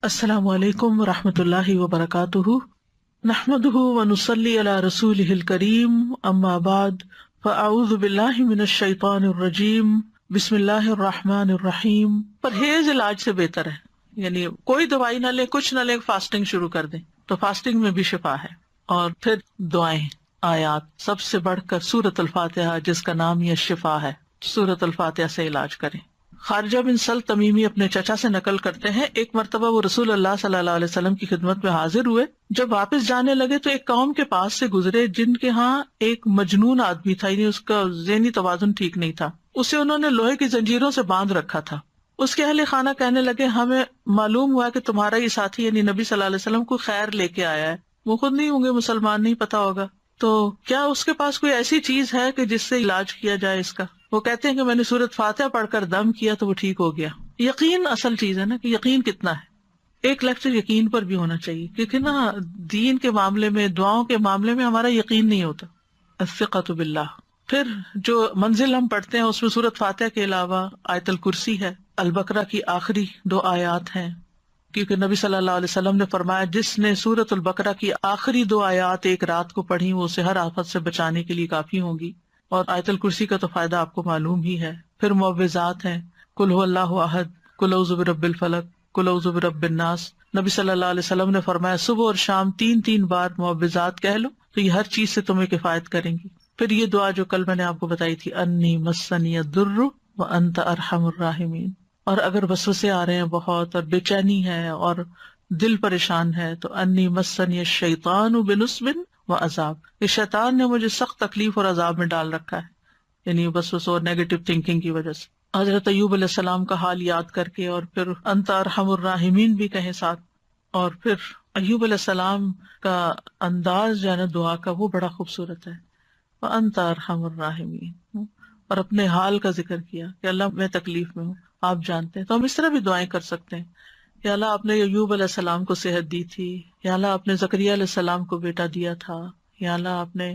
السلام علیکم ورحمۃ اللہ وبرکاتہ، نحمدہ ونصلی علی رسولہ الکریم، اما بعد فاعوذ باللہ من الشیطان الرجیم، بسم اللہ الرحمن الرحیم۔ پرہیز علاج سے بہتر ہے، یعنی کوئی دوائی نہ لے، کچھ نہ لے، فاسٹنگ شروع کر دیں تو فاسٹنگ میں بھی شفا ہے۔ اور پھر دعائیں، آیات، سب سے بڑھ کر سورۃ الفاتحہ جس کا نام یہ شفا ہے، سورۃ الفاتحہ سے علاج کریں۔ خارجہ بن سل تمیمی اپنے چچا سے نقل کرتے ہیں، ایک مرتبہ وہ رسول اللہ صلی اللہ علیہ وسلم کی خدمت میں حاضر ہوئے۔ جب واپس جانے لگے تو ایک قوم کے پاس سے گزرے جن کے ہاں ایک مجنون آدمی تھا، یعنی اس کا ذہنی توازن ٹھیک نہیں تھا۔ اسے انہوں نے لوہے کی زنجیروں سے باندھ رکھا تھا۔ اس کے اہل خانہ کہنے لگے، ہمیں معلوم ہوا کہ تمہارا یہ ساتھی یعنی نبی صلی اللہ علیہ وسلم کو خیر لے کے آیا ہے، وہ خود نہیں ہوں گے مسلمان، نہیں پتا ہوگا، تو کیا اس کے پاس کوئی ایسی چیز ہے کہ جس سے علاج کیا جائے اس کا؟ وہ کہتے ہیں کہ میں نے سورۃ فاتحہ پڑھ کر دم کیا تو وہ ٹھیک ہو گیا۔ یقین اصل چیز ہے نا، کہ یقین کتنا ہے۔ ایک لیکچر یقین پر بھی ہونا چاہیے، کیونکہ نا دین کے معاملے میں، دعاؤں کے معاملے میں ہمارا یقین نہیں ہوتا۔ الثقۃ باللہ۔ پھر جو منزل ہم پڑھتے ہیں اس میں سورۃ فاتحہ کے علاوہ آیت الکرسی ہے، البقرہ کی آخری 2 آیات ہیں، کیونکہ نبی صلی اللہ علیہ وسلم نے فرمایا جس نے سورۃ البقرہ کی آخری 2 آیات ایک رات کو پڑھی وہ اسے ہر آفت سے بچانے کے لیے کافی ہوں گی۔ اور آیت الکرسی کا تو فائدہ آپ کو معلوم ہی ہے۔ پھر معوذات ہیں، قل هو اللہ احد، قل اعوذ برب الفلق، قل اعوذ برب الناس۔ نبی صلی اللہ علیہ وسلم نے فرمایا صبح اور شام 3 بار معوذات کہہ لو تو یہ ہر چیز سے تمہیں کفایت کریں گی۔ پھر یہ دعا جو کل میں نے آپ کو بتائی تھی، انی مسنی الضر وانت ارحم الراحمین۔ اور اگر وسوسے آ رہے ہیں بہت اور بے چینی ہے اور دل پریشان ہے تو انی مسنی الشیطان بنصب وعذاب، یہ شیطان نے مجھے سخت تکلیف اور عذاب میں ڈال رکھا ہے، یعنی وسوسوں اور نیگیٹو تھنکنگ کی وجہ سے۔ حضرت ایوب علیہ السلام کا حال یاد کر کے اور پھر انت ارحم الراحمین بھی کہیں ساتھ۔ اور پھر ایوب علیہ السلام کا انداز جو ہے نا دعا کا، وہ بڑا خوبصورت ہے، وانت ارحم الراحمین، اور اپنے حال کا ذکر کیا کہ اللہ میں تکلیف میں ہوں، آپ جانتے ہیں۔ تو ہم اس طرح بھی دعائیں کر سکتے ہیں، یا اللہ آپ نے ایوب علیہ السلام کو صحت دی تھی، یا اللہ آپ نے زکریا علیہ السلام کو بیٹا دیا تھا، یا اللہ آپ نے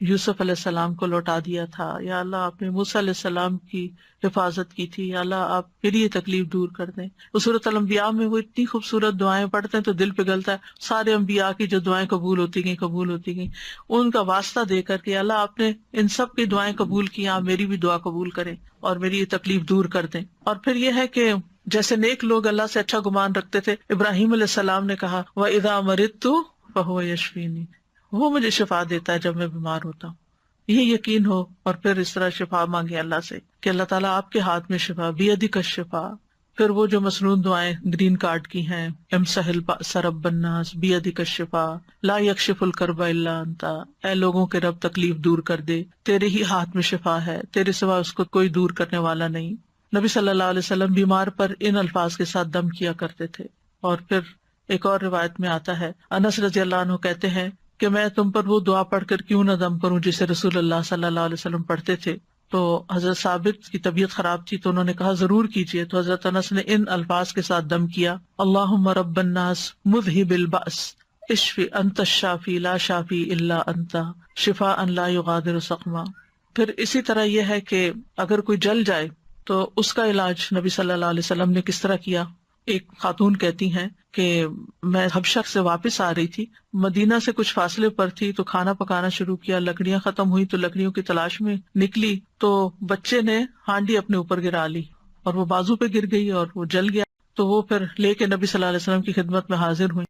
یوسف علیہ السلام کو لوٹا دیا تھا، یا اللہ آپ نے موسیٰ علیہ السلام کی حفاظت کی تھی، یا اللہ آپ میری یہ تکلیف دور کر دیں۔ سورۃ الانبیاء میں وہ اتنی خوبصورت دعائیں پڑھتے ہیں تو دل پگھلتا ہے، سارے انبیاء کی جو دعائیں قبول ہوتی گئیں ان کا واسطہ دے کر کے اللہ آپ نے ان سب کی دعائیں قبول کی، آپ میری بھی دعا قبول کریں اور میری یہ تکلیف دور کر دیں۔ اور پھر یہ ہے کہ جیسے نیک لوگ اللہ سے اچھا گمان رکھتے تھے، ابراہیم علیہ السلام نے کہا وَإِذَا مَرِضْتُ فَهُوَ يَشْفِينِ، وہ مجھے شفا دیتا ہے جب میں بیمار ہوتا ہوں۔ یہ یقین ہو اور پھر اس طرح شفا مانگے اللہ سے کہ اللہ تعالیٰ آپ کے ہاتھ میں شفا، بیدک الشفا۔ پھر وہ جو مسنون دعائیں گرین کارڈ کی ہیں، امسح البأس رب الناس بیدک الشفا، لا یکشف الکرب الا انت، اے لوگوں کے رب تکلیف دور کر دے، تیرے ہی ہاتھ میں شفا ہے، تیرے سوا اس کو کوئی دور کرنے والا نہیں۔ نبی صلی اللہ علیہ وسلم بیمار پر ان الفاظ کے ساتھ دم کیا کرتے تھے۔ اور پھر ایک اور روایت میں آتا ہے، انس رضی اللہ عنہ کہتے ہیں کہ میں تم پر وہ دعا پڑھ کر کیوں نہ دم کروں جسے رسول اللہ صلی اللہ علیہ وسلم پڑھتے تھے۔ تو حضرت ثابت کی طبیعت خراب تھی تو انہوں نے کہا ضرور کیجیے، تو حضرت انس نے ان الفاظ کے ساتھ دم کیا، اللہم رب الناس مذہب البأس اشفی انت الشافی لا شافی الا انت شفاء لا یغادر سقما۔ پھر اسی طرح یہ ہے کہ اگر کوئی جل جائے تو اس کا علاج نبی صلی اللہ علیہ وسلم نے کس طرح کیا۔ ایک خاتون کہتی ہیں کہ میں حبشہ سے واپس آ رہی تھی، مدینہ سے کچھ فاصلے پر تھی، تو کھانا پکانا شروع کیا، لکڑیاں ختم ہوئی تو لکڑیوں کی تلاش میں نکلی تو بچے نے ہانڈی اپنے اوپر گرا لی اور وہ بازو پہ گر گئی اور وہ جل گیا۔ تو وہ پھر لے کے نبی صلی اللہ علیہ وسلم کی خدمت میں حاضر ہوئی،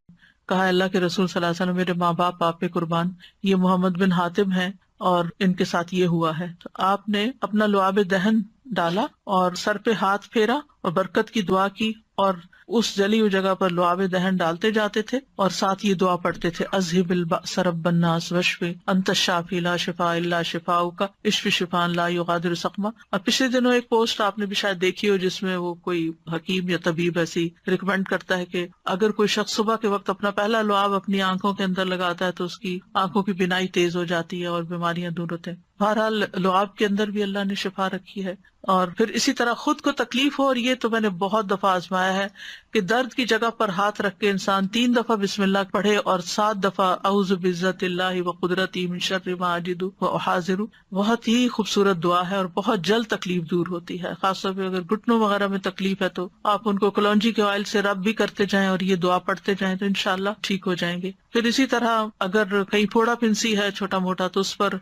کہا اللہ کے رسول صلی اللہ علیہ وسلم، میرے ماں باپ آپ پہ قربان، یہ محمد بن حاتم ہیں اور ان کے ساتھ یہ ہوا ہے۔ تو آپ نے اپنا لعاب دہن ڈالا اور سر پہ ہاتھ پھیرا اور برکت کی دعا کی، اور اس جلی ہوئی جگہ پر لعاب دہن ڈالتے جاتے تھے اور ساتھ یہ دعا پڑھتے تھے، اذہب البأس رب الناس واشفی انت الشافی لا شفاء الا شفاؤک اشفی شفاء لا یغادر سقما۔ اور پچھلے دنوں ایک پوسٹ آپ نے بھی شاید دیکھی ہو جس میں وہ کوئی حکیم یا طبیب ایسی ریکمینڈ کرتا ہے کہ اگر کوئی شخص صبح کے وقت اپنا پہلا لعاب اپنی آنکھوں کے اندر لگاتا ہے تو اس کی آنکھوں کی بینائی تیز ہو جاتی ہے اور بیماریاں دور ہوتے ہیں۔ بہرحال لعاب کے اندر بھی اللہ نے شفا رکھی ہے۔ اور پھر اسی طرح خود کو تکلیف ہو، اور یہ تو میں نے بہت دفعہ آزمایا ہے کہ درد کی جگہ پر ہاتھ رکھ کے انسان 3 دفعہ بسم اللہ پڑھے اور 7 دفعہ اعوذ بعزت اللہ وقدرتی من شر ما اجد واحاذر. بہت ہی خوبصورت دعا ہے اور بہت جلد تکلیف دور ہوتی ہے. خاص طور پہ اگر گھٹنوں وغیرہ میں تکلیف ہے تو آپ ان کو کلونجی کے آئل سے رب بھی کرتے جائیں اور یہ دعا پڑھتے جائیں تو انشاءاللہ ٹھیک ہو جائیں گے. پھر اسی طرح اگر کہیں پھوڑا پھنسی ہے چھوٹا موٹا تو اس پر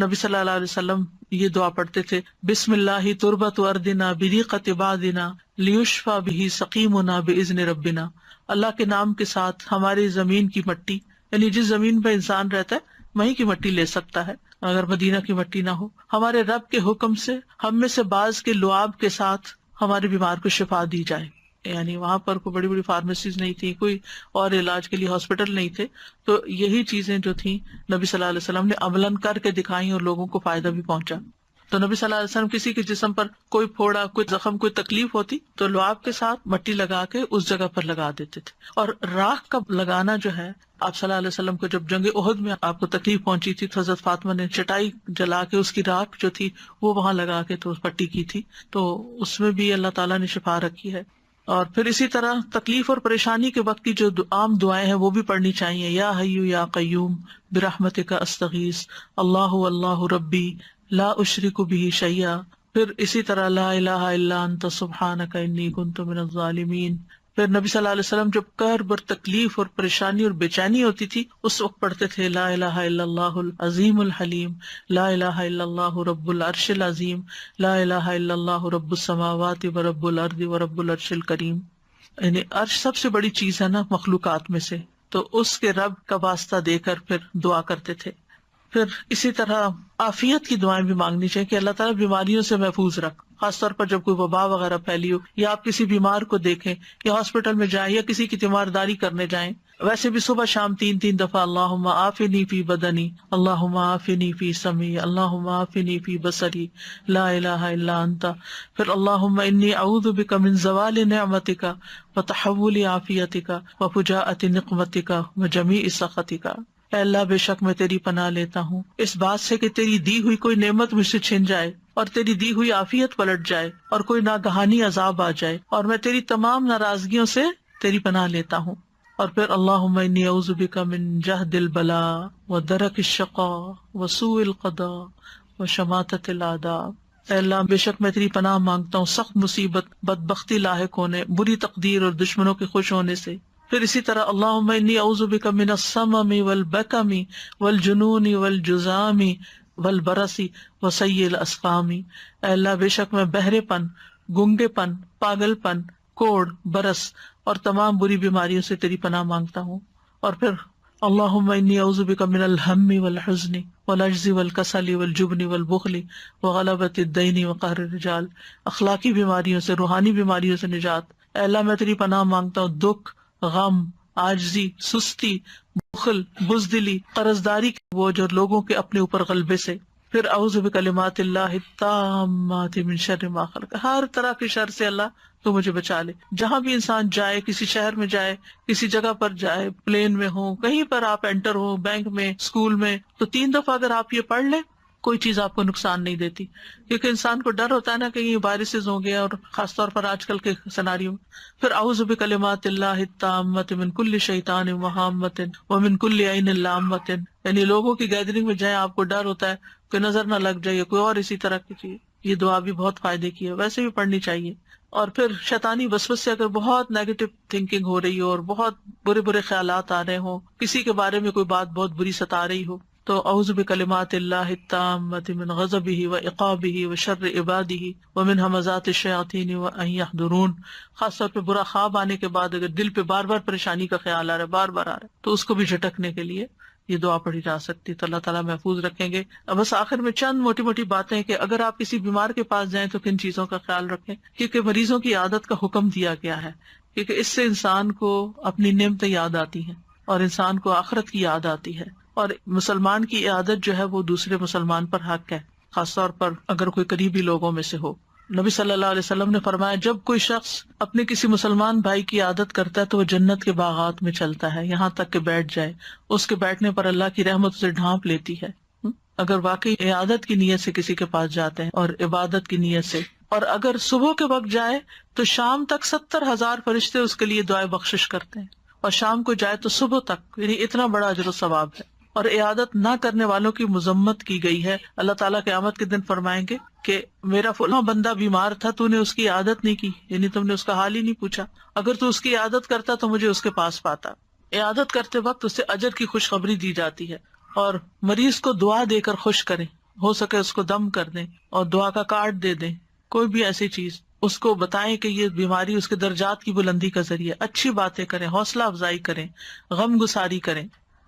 نبی صلی اللہ علیہ وسلم یہ دعا پڑھتے تھے، بسم اللہ تربت اردنا بریقت بعدنا لیشفى به سقیمنا باذن ربنا. اللہ کے نام کے ساتھ ہماری زمین کی مٹی، یعنی جس زمین پہ انسان رہتا ہے وہیں کی مٹی لے سکتا ہے اگر مدینہ کی مٹی نہ ہو، ہمارے رب کے حکم سے ہم میں سے بعض کے لعاب کے ساتھ ہمارے بیمار کو شفا دی جائے. یعنی وہاں پر کوئی بڑی بڑی فارمیسیز نہیں تھی، کوئی اور علاج کے لیے ہاسپٹل نہیں تھے، تو یہی چیزیں جو تھیں نبی صلی اللہ علیہ وسلم نے عملاً کر کے دکھائیں اور لوگوں کو فائدہ بھی پہنچا. تو نبی صلی اللہ علیہ وسلم کسی کے جسم پر کوئی پھوڑا، کوئی زخم، کوئی تکلیف ہوتی تو لعاب کے ساتھ مٹی لگا کے اس جگہ پر لگا دیتے تھے. اور راکھ کا لگانا جو ہے، آپ صلی اللہ علیہ وسلم کو جب جنگ احد میں آپ کو تکلیف پہنچی تھی تو حضرت فاطمہ نے چٹائی جلا کے اس کی راکھ جو تھی وہ وہاں لگا کے تو پٹی کی تھی، تو اس میں بھی اللہ تعالیٰ نے شفا رکھی ہے. اور پھر اسی طرح تکلیف اور پریشانی کے وقت کی جو عام دعائیں ہیں وہ بھی پڑھنی چاہیے. یا حیو یا قیوم برحمتک استغیث اللہ اللہ ربی لا اشرک بہ شیئا. پھر اسی طرح لا الہ الا انت سبحانک انی کنت من الظالمین. پھر نبی صلی اللہ علیہ وسلم جب کرب اور تکلیف اور پریشانی اور بے چینی ہوتی تھی اس وقت پڑھتے تھے لا الہ الا اللہ العظیم الحلیم، لا الہ الا اللہ رب العرش العظیم، لا الہ الا اللہ رب السماوات و رب الارض و رب العرش الکریم. یعنی عرش سب سے بڑی چیز ہے نا مخلوقات میں سے، تو اس کے رب کا واسطہ دے کر پھر دعا کرتے تھے. پھر اسی طرح عافیت کی دعائیں بھی مانگنی چاہیے کہ اللہ تعالیٰ بیماریوں سے محفوظ رکھ، خاص طور پر جب کوئی وبا وغیرہ پھیلی ہو یا آپ کسی بیمار کو دیکھیں یا ہاسپٹل میں جائیں یا کسی کی تیمارداری کرنے جائیں. ویسے بھی صبح شام 3 دفعہ اللہم عافنی فی بدنی، اللہم عافنی فی سمعی، اللہم عافنی فی بصری، لا الہ الا انت. پھر اللہم انی اعوذ بک من زوال نعمتک وتحول عافیتک وفجاءۃ نقمتک وجمیع سخطک. اے اللہ بے شک میں تیری پناہ لیتا ہوں اس بات سے کہ تیری دی ہوئی کوئی نعمت مجھ سے چھن جائے اور تیری دی ہوئی عافیت پلٹ جائے اور کوئی ناگہانی عذاب آ جائے، اور میں تیری تمام ناراضگیوں سے تیری پناہ لیتا ہوں. اور پھر اللہم انی اعوذ بک من جہد البلاء ودرک الشقاء وسوء القضاء وشماتۃ الاعداء. اے اللہ بے شک میں تیری پناہ مانگتا ہوں سخت مصیبت، بدبختی لاحق ہونے، بری تقدیر اور دشمنوں کے خوش ہونے سے. پھر اسی طرح اللہم انی اعوذ بک من السمم والبکم والجنون والجذام والبرص وسیء الاسقام. اے اللہ بے شک میں بہرے پن، گنگے پن، پاگل پن، کوڑ، برس اور تمام بری بیماریوں سے تیری پناہ مانگتا ہوں. اور پھر اللہم انی اعوذ بک من الہم والحزن والعجز والکسل والجبن والبخل وغلبۃ الدین وقہر الرجال. اخلاقی بیماریوں سے، روحانی بیماریوں سے نجات. اے اللہ میں تیری پناہ مانگتا ہوں دکھ، غم، عاجزی، سستی، بخل، بزدلی، قرضداری کے بوجھ اور لوگوں کے اپنے اوپر غلبے سے. پھر اعوذ بکلمات اللہ التامات من شر ما خلق. ہر طرح کے شر سے اللہ تو مجھے بچا لے. جہاں بھی انسان جائے، کسی شہر میں جائے، کسی جگہ پر جائے، پلین میں ہو، کہیں پر آپ انٹر ہو، بینک میں، اسکول میں، تو 3 دفعہ اگر آپ یہ پڑھ لیں کوئی چیز آپ کو نقصان نہیں دیتی. کیونکہ انسان کو ڈر ہوتا ہے نا کہ یہ وائرسز ہوں گے، اور خاص طور پر آج کل کے سیناریو میں. پھر اعوذ بکلمات اللہ التامات من کل شیطان وہامۃ ومن کل عین لامۃ. یعنی لوگوں کی گیدرنگ میں جائیں، آپ کو ڈر ہوتا ہے کہ نظر نہ لگ جائے، کوئی اور اسی طرح کی چیز. یہ دعا بھی بہت فائدے کی ہے، ویسے بھی پڑھنی چاہیے. اور پھر شیطانی وسوسے سے اگر بہت نیگیٹو تھنکنگ ہو رہی ہو اور بہت برے برے خیالات آ رہے ہوں، کسی کے بارے میں کوئی بات بہت بری ستا رہی ہو، تو اعوذ بکلمات اللہ التامات من غضبہ وعقابہ وشر عبادہ ومن ھمزات الشیاطین وان یحضرون. خاص طور پہ برا خواب آنے کے بعد اگر دل پہ بار بار پریشانی کا خیال آ رہا ہے، بار بار آ رہا ہے، تو اس کو بھی جھٹکنے کے لیے یہ دعا پڑھی جا سکتی. تو اللہ تعالیٰ محفوظ رکھیں گے. بس آخر میں چند موٹی موٹی باتیں کہ اگر آپ کسی بیمار کے پاس جائیں تو کن چیزوں کا خیال رکھیں، کیونکہ مریضوں کی عادت کا حکم دیا گیا ہے، کیونکہ اس سے انسان کو اپنی نعمتیں یاد آتی ہیں اور انسان کو آخرت کی یاد آتی ہے. اور مسلمان کی عادت جو ہے وہ دوسرے مسلمان پر حق ہے، خاص طور پر اگر کوئی قریبی لوگوں میں سے ہو. نبی صلی اللہ علیہ وسلم نے فرمایا جب کوئی شخص اپنے کسی مسلمان بھائی کی عادت کرتا ہے تو وہ جنت کے باغات میں چلتا ہے یہاں تک کہ بیٹھ جائے. اس کے بیٹھنے پر اللہ کی رحمت اسے ڈھانپ لیتی ہے. اگر واقعی عادت کی نیت سے کسی کے پاس جاتے ہیں اور عبادت کی نیت سے. اور اگر صبح کے وقت جائے تو شام تک 70,000 فرشتے اس کے لیے دعائیں بخشش کرتے ہیں، اور شام کو جائے تو صبح تک، یعنی اتنا بڑا اجر و ثواب ہے۔ اور عیادت نہ کرنے والوں کی مذمت کی گئی ہے۔ اللہ تعالیٰ قیامت کے دن فرمائیں گے کہ میرا فلاں بندہ بیمار تھا، تو نے اس کی عیادت نہیں کی، یعنی تم نے اس کا حال ہی نہیں پوچھا، اگر تو اس کی عیادت کرتا تو مجھے اس کے پاس پاتا۔ عیادت کرتے وقت اسے اجر کی خوشخبری دی جاتی ہے، اور مریض کو دعا دے کر خوش کریں، ہو سکے اس کو دم کر دیں اور دعا کا کارڈ دے دیں، کوئی بھی ایسی چیز اس کو بتائیں کہ یہ بیماری اس کے درجات کی بلندی کا ذریعہ، اچھی باتیں کریں، حوصلہ افزائی کریں، غم گساری کریں۔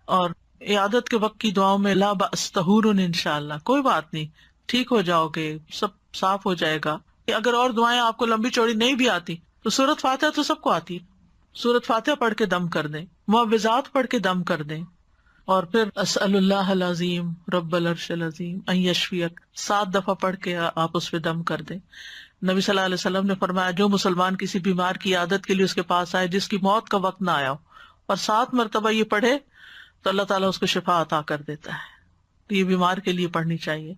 اور عیادت کے وقت کی دعاؤں میں لا بأس طہور انشاءاللہ، کوئی بات نہیں، ٹھیک ہو جاؤ گے، سب صاف ہو جائے گا۔ اگر اور دعائیں آپ کو لمبی چوڑی نہیں بھی آتی تو سورۃ فاتحہ تو سب کو آتی ہے، سورۃ فاتحہ پڑھ کے دم کر دیں، معوذات پڑھ کے دم کر دیں، اور پھر اسأل اللہ العظیم رب العرش العظیم ان یشفیک 7 دفعہ پڑھ کے آپ اس پہ دم کر دیں۔ نبی صلی اللہ علیہ وسلم نے فرمایا جو مسلمان کسی بیمار کی عادت کے لیے اس کے پاس آئے جس کی موت کا وقت نہ آیا ہو، اور 7 مرتبہ یہ پڑھے تو اللہ تعالیٰ اس کو شفا عطا کر دیتا ہے۔ تو یہ بیمار کے لیے پڑھنی چاہیے۔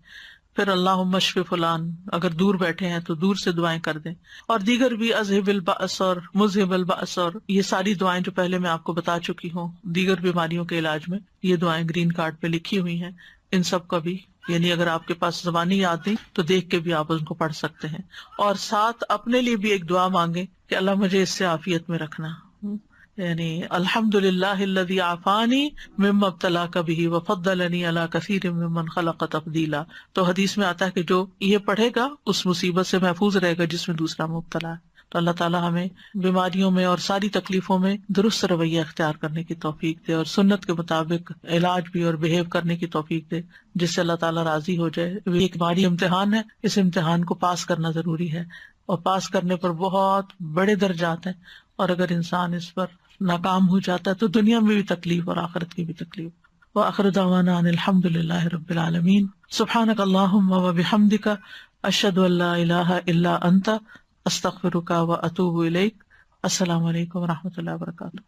پھر اللہم اشف فلان، اگر دور بیٹھے ہیں تو دور سے دعائیں کر دیں، اور دیگر بھی اذہب البأس اور مذہب البأس، اور یہ ساری دعائیں جو پہلے میں آپ کو بتا چکی ہوں دیگر بیماریوں کے علاج میں، یہ دعائیں گرین کارڈ پہ لکھی ہوئی ہیں، ان سب کا بھی، یعنی اگر آپ کے پاس زبانی یاد نہیں تو دیکھ کے بھی آپ ان کو پڑھ سکتے ہیں۔ اور ساتھ اپنے لیے بھی ایک دعا مانگیں کہ اللہ مجھے اس سے عافیت میں رکھنا، یعنی الحمدللہ الذی عافانی مما ابتلاک بہ وفضلنی علی کثیر ممن خلق تفضیلا۔ تو حدیث میں آتا ہے کہ جو یہ پڑھے گا اس مصیبت سے محفوظ رہے گا جس میں دوسرا مبتلا ہے۔ تو اللہ تعالیٰ ہمیں بیماریوں میں اور ساری تکلیفوں میں درست رویہ اختیار کرنے کی توفیق دے، اور سنت کے مطابق علاج بھی اور بہیو کرنے کی توفیق دے جس سے اللہ تعالیٰ راضی ہو جائے۔ یہ ایک باری امتحان ہے، اس امتحان کو پاس کرنا ضروری ہے، اور پاس کرنے پر بہت بڑے درجات ہیں، اور اگر انسان اس پر ناکام ہو جاتا ہے تو دنیا میں بھی تکلیف اور آخرت کی بھی تکلیف۔ وآخر دعوانا ان الحمد للہ رب العالمین۔ سبحانک اللہم وبحمدک، اشہد ان لا الہ الا انت، استغفرک واتوب الیک۔ السلام علیکم ورحمۃ اللہ وبرکاتہ۔